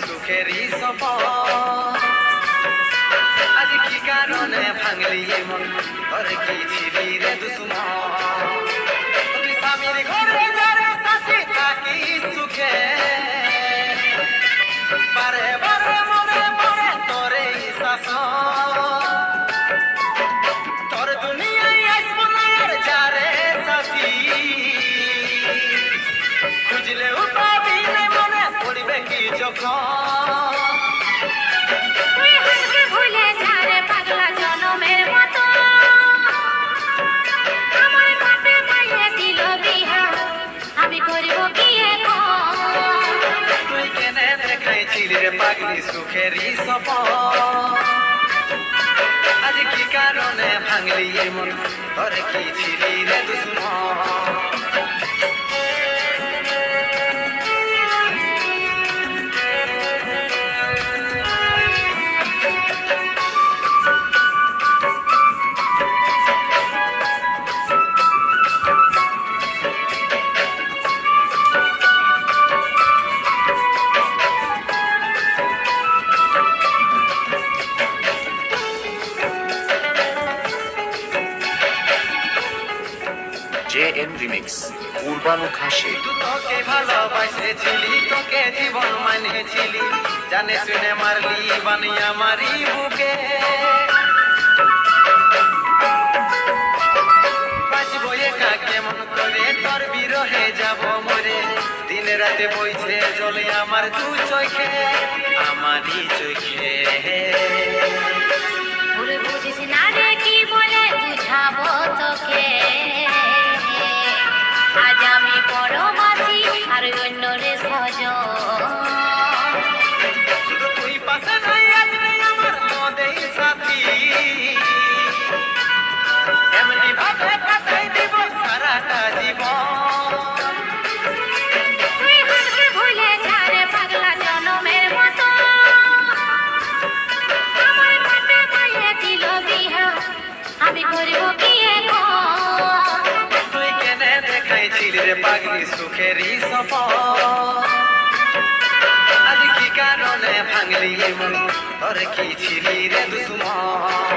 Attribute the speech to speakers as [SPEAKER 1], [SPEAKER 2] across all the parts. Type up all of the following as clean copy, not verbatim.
[SPEAKER 1] সুখেরই সফর। আজ কি কারণে ভাঙলি মন, তোর কি ছিলি রে দুশ্মন? তুই স্বামীর ঘরে যারে সাথে থাকি সুখে, বারে বারে মনে পড়ে তোরে শাসন। তোর দুনিয়ায় আসবো না আর যারে সাথী, খুঁজলেও পাবি না মনে পড়বে কি যখন। পাগলি সুখেরই সফর। আজ কি কারণে ভাঙলি মন, তোর কি ছিলি রে দুশ্মন?
[SPEAKER 2] JN Remix পূর্বানু খাসে।
[SPEAKER 1] তোকে ভালোবাসেছিলি, তোকে জীবন মানেছিলি, জানে শুনে মারলি বানিয়া মারি বুকে। বাঁচবো একা কেমন করে, তোর বিরহে যাব মরে। দিন রাতে বইছে জলে আমার দু চোখে, আমারই চোখে।
[SPEAKER 3] বুঝিস না রে কি বলে বুঝাবো তোকে, আজ আমি বড় বাসি আর অন্য রে সজন।
[SPEAKER 1] শুধু তুই পাশে নাই আজ নেই আমার মদেই সাথী, এমনি ভাবে কাটাই দিব সারাটা জীবন।
[SPEAKER 3] তুই হাসবে ভুলে যা রে পাগলা জনমের মতো, আমার পাতে পায়ে দিল বিহা, আমি করব কি এখন?
[SPEAKER 1] তুই কেনে দেখাইছিলি রে পাগলি সুখেরই সফর। আজ কি কারণে ভাঙলি মন, তোর কি ছিলি রে দুশ্মন?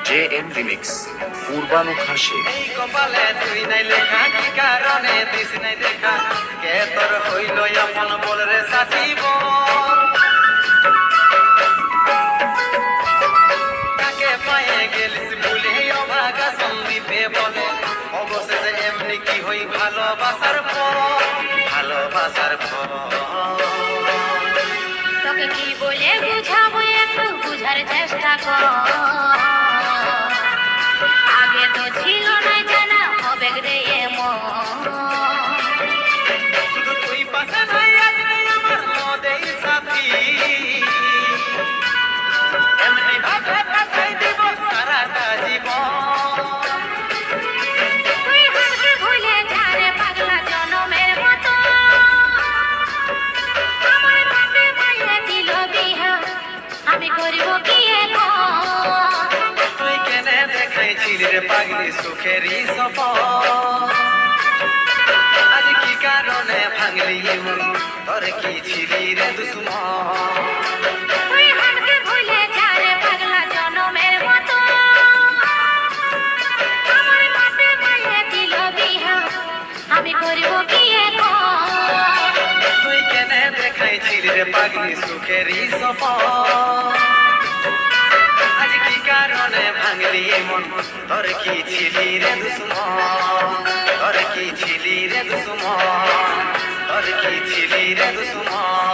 [SPEAKER 2] JN Remix পূর্বানু খাসে।
[SPEAKER 1] এই কপালে তুই নাই লেখা, কি কারণে দিস নাই দেখা, কে তোর হইল আপন বল রে সাথী বল। কাকে পায়ে গেলিস ভুলে অভাগা সন্দীপে বলে, অবশেষে এমনি কি হই ভালোবাসার ফল, ভালোবাসার ফল।
[SPEAKER 3] তোকে কি বলে বুঝাবো একটু বুঝার চেষ্টা কর, আগে তো ছিল না জানা হবে রে এমন।
[SPEAKER 1] শুধু তুই পাশে নাই আজ নেই আমার মদেই সাথী, এমনি ভাবে কাটাই দিব সারাটা জীবন।
[SPEAKER 3] তুই হাসবে ভুলে যা রে পাগলা জনমের মতো, আমার পাতে পায়ে দিল বিহা, আমি করব কি এখন?
[SPEAKER 1] তুই কেনে দেখাইছিলি রে পাগলি সুখেরই সফর। আজ কি কারণে ভাঙলি মন, তোর কি ছিলি রে দুশ্মন?
[SPEAKER 3] তুই হাসবে ভুলে যা রে পাগলা জনমের মতো, আমার পাতে পায়ে দিল বিহা, আমি করব কি এখন?
[SPEAKER 1] তুই কেনে দেখাইছিলি রে পাগলি সুখেরই সফর। আজ কি কারণে ভাঙলি মন, তোর কি ছিলি রে দুশ্মন? তোর কি ছিলি রে দুশ্মন? তোর কি ছিলি রে দুশ্মন?